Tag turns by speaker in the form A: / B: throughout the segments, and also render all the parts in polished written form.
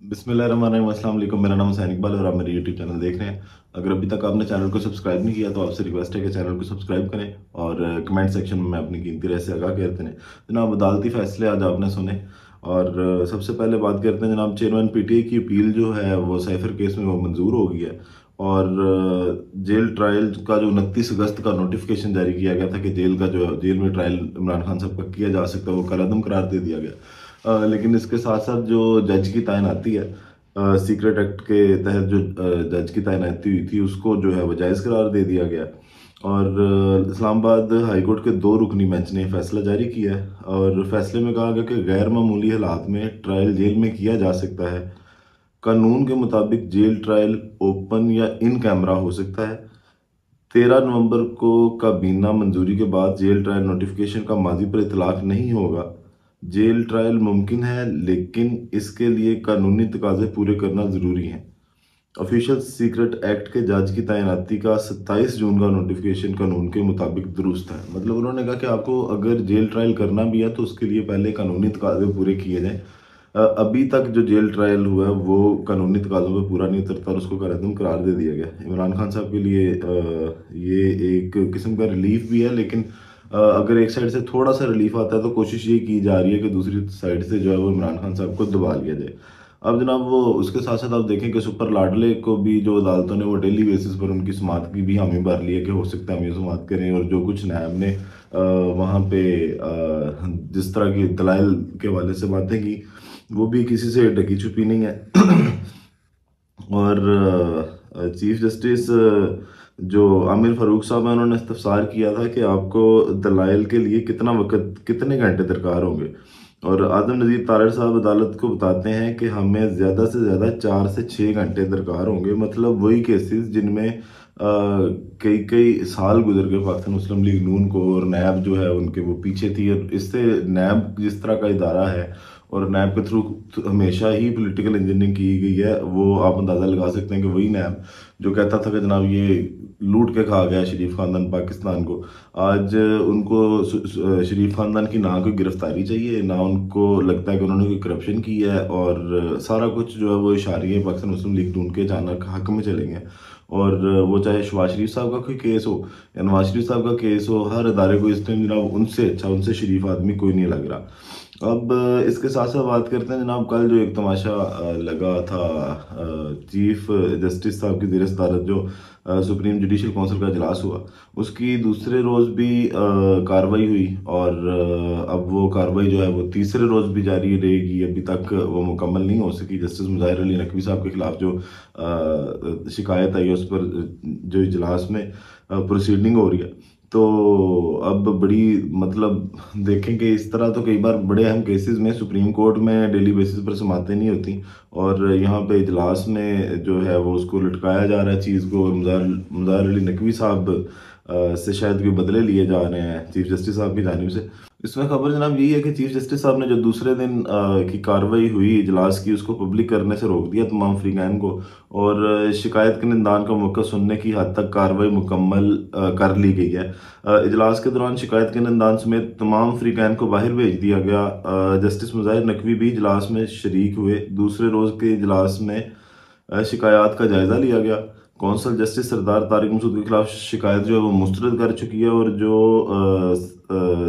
A: बिस्मिल्लाहिर्रहमानिर्रहीम, अस्सलाम वालेकुम। मेरा नाम सैन इकबाल और आप मेरे यूट्यूब चैनल देख रहे हैं। अगर अभी तक आपने चैनल को सब्सक्राइब नहीं किया तो आपसे रिक्वेस्ट है कि चैनल को सब्सक्राइब करें और कमेंट सेक्शन में अपनी कीमती राय से आगाह करते हैं। जनाब, अदालती फैसले आज आपने सुने और सबसे पहले बात करते हैं जनाब, चेयरमैन पीटीआई की अपील जो है वो साइफर केस में वो मंजूर हो गई है और जेल ट्रायल का जो 29 अगस्त का नोटिफिकेशन जारी किया गया था कि जेल में ट्रायल इमरान खान साहब का किया जा सकता है, वो कलअदम करार दे दिया गया। लेकिन इसके साथ साथ जो जज की तैनाती है, सीक्रेट एक्ट के तहत जो जज की तैनाती हुई थी उसको जो है वो जायज़ करार दे दिया गया। और इस्लामाबाद हाई कोर्ट के 2 रुकनी बेंच ने फैसला जारी किया है और फैसले में कहा गया कि गैर मामूली हालात में ट्रायल जेल में किया जा सकता है। कानून के मुताबिक जेल ट्रायल ओपन या इन कैमरा हो सकता है। 13 नवंबर को काबीना मंजूरी के बाद जेल ट्रायल नोटिफिकेशन का माजी पर इतलाक नहीं होगा। जेल ट्रायल मुमकिन है लेकिन इसके लिए कानूनी तकाजे पूरे करना ज़रूरी है। ऑफिशियल सीक्रेट एक्ट के जज की तैनाती का 27 जून का नोटिफिकेशन कानून के मुताबिक दुरुस्त है। मतलब उन्होंने कहा कि आपको अगर जेल ट्रायल करना भी है तो उसके लिए पहले कानूनी तकाजे पूरे किए जाएं। अभी तक जो जेल ट्रायल हुआ है वो कानूनी तकाज़ों पे पूरा नहीं उतरता और उसको कलअदम करार दे दिया गया। इमरान खान साहब के लिए ये एक किस्म का रिलीफ भी है, लेकिन अगर एक साइड से थोड़ा सा रिलीफ आता है तो कोशिश ये की जा रही है कि दूसरी साइड से जो है वो इमरान खान साहब को दबा लिया जाए। अब जनाब, वो उसके साथ साथ आप देखें कि सुपर लाडले को भी जो अदालतों ने वो डेली बेसिस पर उनकी समाअत की भी हामी भर ली है कि हो सकता है हम ये समाअत करें, और जो कुछ नैब ने वहाँ पे जिस तरह की दलाइल के हवाले से बातें की वो भी किसी से ढकी छुपी नहीं है। और चीफ जस्टिस जो आमिर फारूक साहब हैं उन्होंने इस्तफसार किया था कि आपको दलाइल के लिए कितना वक्त, कितने घंटे दरकार होंगे। और आदम नज़ीर तारड़ साहब अदालत को बताते हैं कि हमें ज़्यादा से ज़्यादा 4 से 6 घंटे दरकार होंगे। मतलब वही केसेस जिनमें कई कई साल गुजर गए पाकिस्तान मुस्लिम लीग नून को, और नैब जो है उनके वो पीछे थी। और इससे नैब जिस तरह का इदारा है और नैब के थ्रू हमेशा ही पॉलिटिकल इंजीनियरिंग की गई है, वो आप अंदाज़ा लगा सकते हैं कि वही नैब जो कहता था कि जनाब ये लूट के खा गया शरीफ खानदान पाकिस्तान को, आज उनको शरीफ खानदान की ना कोई गिरफ्तारी चाहिए, ना उनको लगता है कि उन्होंने कोई करप्शन की है, और सारा कुछ जो है वो इशारे पाकिस्तान मुस्लिम लीग नून के अचानक हक में चलेंगे। और वो चाहे शहबाज शरीफ साहब का कोई केस हो या नवाज शरीफ साहब का केस हो, हर अदारे को इस टाइम जनाब उनसे अच्छा, उनसे शरीफ आदमी कोई नहीं लग रहा। अब इसके साथ साथ बात करते हैं जनाब, कल जो एक तमाशा लगा था चीफ जस्टिस साहब की ज़ेर सदारत जो सुप्रीम जुडिशल काउंसिल का इजलास हुआ, उसकी दूसरे रोज़ भी कार्रवाई हुई और अब वो कार्रवाई जो है वो तीसरे रोज़ भी जारी रहेगी। अभी तक वो मुकम्मल नहीं हो सकी। जस्टिस मुज़ाहिर अली नकवी साहब के खिलाफ जो शिकायत आई है उस पर जो इजलास में प्रोसीडिंग हो रही है, तो अब बड़ी मतलब देखें कि इस तरह तो कई बार बड़े अहम केसेस में सुप्रीम कोर्ट में डेली बेसिस पर समातें नहीं होती और यहाँ पे इजलास में जो है वो उसको लटकाया जा रहा है चीज़ को। मुज़ाहिर अली नकवी साहब से शायद कोई बदले लिए जा रहे हैं चीफ जस्टिस साहब की जानिब से। इसमें खबर जनाब यही है कि चीफ जस्टिस साहब ने जो दूसरे दिन की कार्रवाई हुई इजलास की, उसको पब्लिक करने से रोक दिया तमाम फ्रीकैन को, और शिकायत के निदान का मौका सुनने की हद तक कार्रवाई मुकम्मल कर ली गई है। इजलास के दौरान शिकायत के निदान समेत तमाम फ्रीकैन को बाहर भेज दिया गया। जस्टिस मुज़ाहिर नकवी भी इजलास में शरीक हुए। दूसरे रोज़ के इजलास में शिकायत का जायज़ा लिया गया। कौंसल जस्टिस सरदार तारिक मसूद के खिलाफ शिकायत जो है वो मुस्तरद कर चुकी है, और जो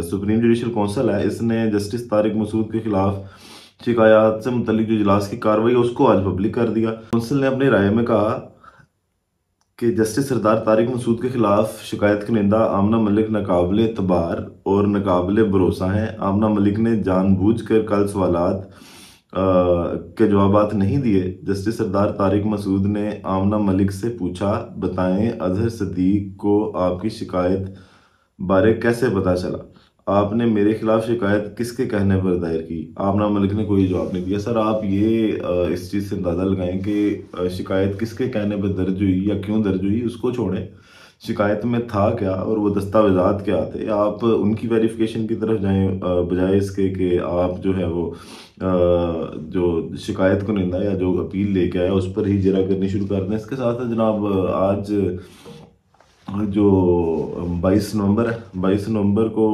A: सुप्रीम जुडिशल काउंसिल है इसने जस्टिस तारिक मसूद के खिलाफ शिकायत से मुतल्लिक जो इजलास की कार्रवाई है उसको आज पब्लिक कर दिया। काउंसिल ने अपनी राय में कहा कि जस्टिस सरदार तारिक मसूद के खिलाफ शिकायत कुनिंदा आमना मलिक नाकाबिले एतबार और नाकाबिले भरोसा हैं। आमना मलिक ने जानबूझकर कल सवालात के जवाबात नहीं दिए। जस्टिस सरदार तारिक मसूद ने आमना मलिक से पूछा, बताएं अजहर सदीक को आपकी शिकायत बारे कैसे पता चला? आपने मेरे खिलाफ शिकायत किसके कहने पर दायर की? आमना मलिक ने कोई जवाब नहीं दिया। सर आप ये इस चीज़ से अंदाज़ा लगाएं कि शिकायत किसके कहने पर दर्ज हुई या क्यों दर्ज हुई, उसको छोड़ें, शिकायत में था क्या और वो दस्तावेजात क्या थे, आप उनकी वेरिफिकेशन की तरफ जाएं बजाय इसके कि आप जो है वो जो शिकायत को निंदा या जो अपील लेके आया उस पर ही जरा करनी शुरू कर दें। इसके साथ जनाब आज जो 22 नवंबर है, 22 नवंबर को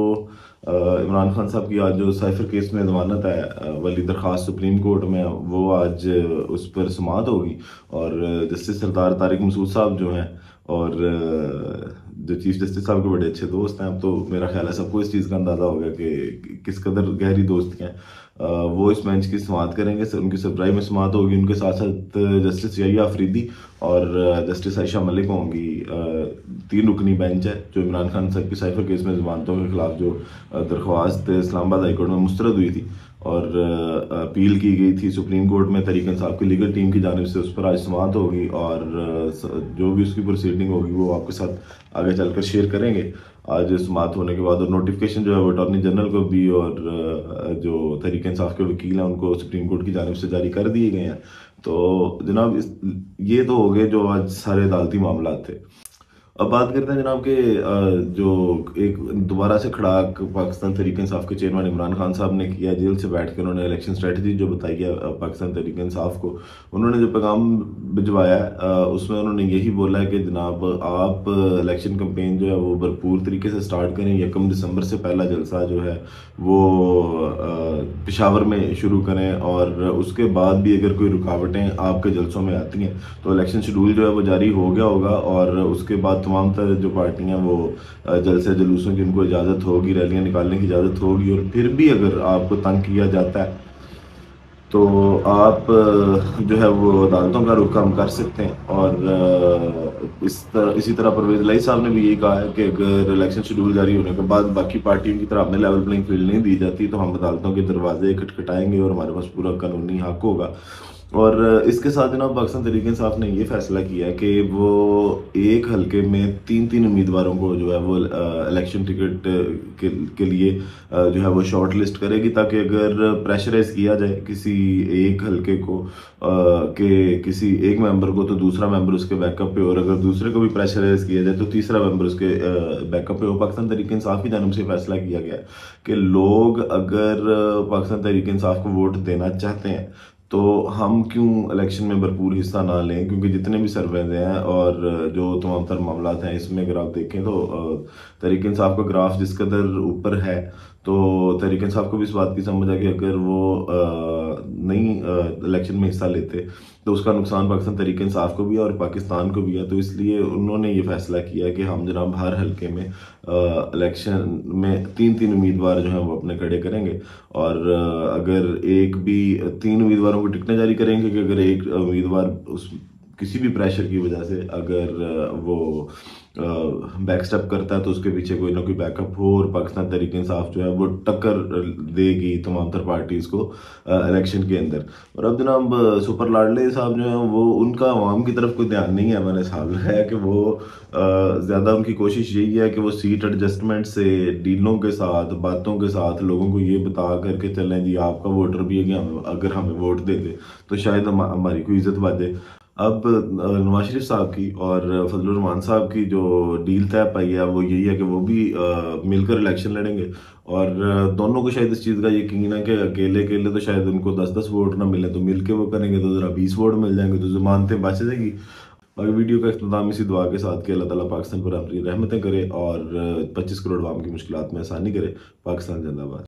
A: इमरान खान साहब की आज जो साइफर केस में जमानत है वाली दरख्वास्त सुप्रीम कोर्ट में, वो आज उस पर समाअत होगी। और जस्टिस सरदार तारिक मसूद साहब जो हैं, और जो चीफ जस्टिस साहब के बड़े अच्छे दोस्त हैं, अब तो मेरा ख्याल है सबको इस चीज़ का अंदाज़ा हो गया कि किस कदर गहरी दोस्ती हैं। वो इस बेंच की समाअत करेंगे, उनकी सरबराही में समाअत होगी। उनके साथ साथ जस्टिस यहिया अफरीदी और जस्टिस आयशा मलिक होंगी। 3 रुकनी बेंच है जो इमरान खान साहब की साइफर केस में जमानतों के खिलाफ जो दरख्वास्त इस्लामाबाद हाईकोर्ट में मुस्तरद हुई थी और अपील की गई थी सुप्रीम कोर्ट में, तहरीक इंसाफ की लीगल टीम की जानिब से उस पर आज समाअत होगी। और जो भी उसकी प्रोसीडिंग होगी वो आपके साथ आगे चलकर शेयर करेंगे। आज समाअत होने के बाद और नोटिफिकेशन जो है वो अटॉर्नी जनरल को भी और जो तहरीक इंसाफ के वकील हैं उनको सुप्रीम कोर्ट की जानिब से जारी कर दिए गए हैं। तो जनाब ये तो हो गए जो आज सारे अदालती मामला थे। अब बात करते हैं जनाब के जो एक दोबारा से खड़ा पाकिस्तान तहरीक इंसाफ के चेयरमैन इमरान खान साहब ने किया, जेल से बैठ कर उन्होंने इलेक्शन स्ट्रेटजी जो बताई है पाकिस्तान तहरीक इंसाफ को, उन्होंने जो पैगाम भिजवाया है उसमें उन्होंने यही बोला है कि जनाब आप इलेक्शन कैंपेन जो है वो भरपूर तरीके से स्टार्ट करें। 1 दिसंबर से पहला जलसा जो है वो पेशावर में शुरू करें, और उसके बाद भी अगर कोई रुकावटें आपके जलसों में आती हैं तो इलेक्शन शेड्यूल जो है वो जारी हो गया होगा। और उसके बाद तमाम तरह जो पार्टियां वो जलसे जुलूसों की उनको इजाज़त होगी, रैलियां निकालने की इजाज़त होगी। और फिर भी अगर आपको तंग किया जाता है तो आप जो है वो अदालतों का रुख हम कर सकते हैं। और इसी तरह परवेज लाई साहब ने भी यही कहा है कि अगर इलेक्शन शेड्यूल जारी होने के बाद बाकी पार्टियों की तरह हमें लेवल प्लेइंग फील्ड नहीं दी जाती तो हम अदालतों के दरवाजे खटखटाएंगे और हमारे पास पूरा कानूनी हक होगा। और इसके साथ जनाब पाकिस्तान तहरीक इंसाफ ने ये फैसला किया है कि वो एक हलके में 3-3 उम्मीदवारों को जो है वो इलेक्शन टिकट के लिए जो है वो शॉर्ट लिस्ट करेगी, ताकि अगर प्रेशराइज किया जाए किसी एक हलके को कि किसी एक मेंबर को तो दूसरा मेंबर उसके बैकअप पे, और अगर दूसरे को भी प्रेशराइज किया जाए तो तीसरा मेंबर उसके बैकअप पे हो। पाकिस्तान तहरीक इंसाफ की जानिब से फैसला किया गया है कि लोग अगर पाकिस्तान तहरीक इंसाफ को वोट देना चाहते हैं तो हम क्यों इलेक्शन में भरपूर हिस्सा ना लें, क्योंकि जितने भी सर्वेज हैं और जो तमाम तर मामला हैं इसमें अगर आप देखें तो तहरीक इंसाफ का ग्राफ जिस कदर ऊपर है, तो तहरीक इंसाफ को भी इस बात की समझ है कि अगर वो नहीं इलेक्शन में हिस्सा लेते तो उसका नुकसान पाकिस्तान तहरीक इंसाफ को भी है और पाकिस्तान को भी है। तो इसलिए उन्होंने ये फैसला किया कि हम जनाब हर हलके में इलेक्शन में 3-3 उम्मीदवार जो हैं वो अपने खड़े करेंगे। और अगर एक भी 3 उम्मीदवारों को टिकटें जारी करेंगे कि अगर एक उम्मीदवार उस किसी भी प्रेशर की वजह से अगर वो बैकस्टेप करता है तो उसके पीछे कोई ना कोई बैकअप हो, और पाकिस्तान तहरीक इंसाफ जो है वो टक्कर देगी तमाम तर पार्टीज को इलेक्शन के अंदर। और अब जनाब सुपर लाडले साहब जो है वो उनका अवाम की तरफ कोई ध्यान नहीं है। मैंने हिसाब लगाया कि वो ज़्यादा उनकी कोशिश यही है कि वो सीट एडजस्टमेंट से डीलों के साथ बातों के साथ लोगों को ये बता करके चलें जी आपका वोटर भी है कि अगर हमें वोट दे दे तो शायद हमारी कोई इज्जत बाजे। अब नवाज शरीफ साहब की और फजलुर रहमान साहब की जो डील तय पाई है वो यही है कि वो भी मिलकर इलेक्शन लड़ेंगे। और दोनों को शायद इस चीज़ का यकीन है कि अकेले अकेले तो शायद उनको 10-10 वोट ना मिले, तो मिलके वो करेंगे तो ज़रा 20 वोट मिल जाएंगे तो जमानतें बच जाएगी। बाकी वीडियो का इख्तिताम इसी दुआ के साथ कि अल्लाह ताला पाकिस्तान पर अपनी रहमतें करे और 25 करोड़ आवाम की मुश्किलात में आसानी करे। पाकिस्तान जिंदाबाद।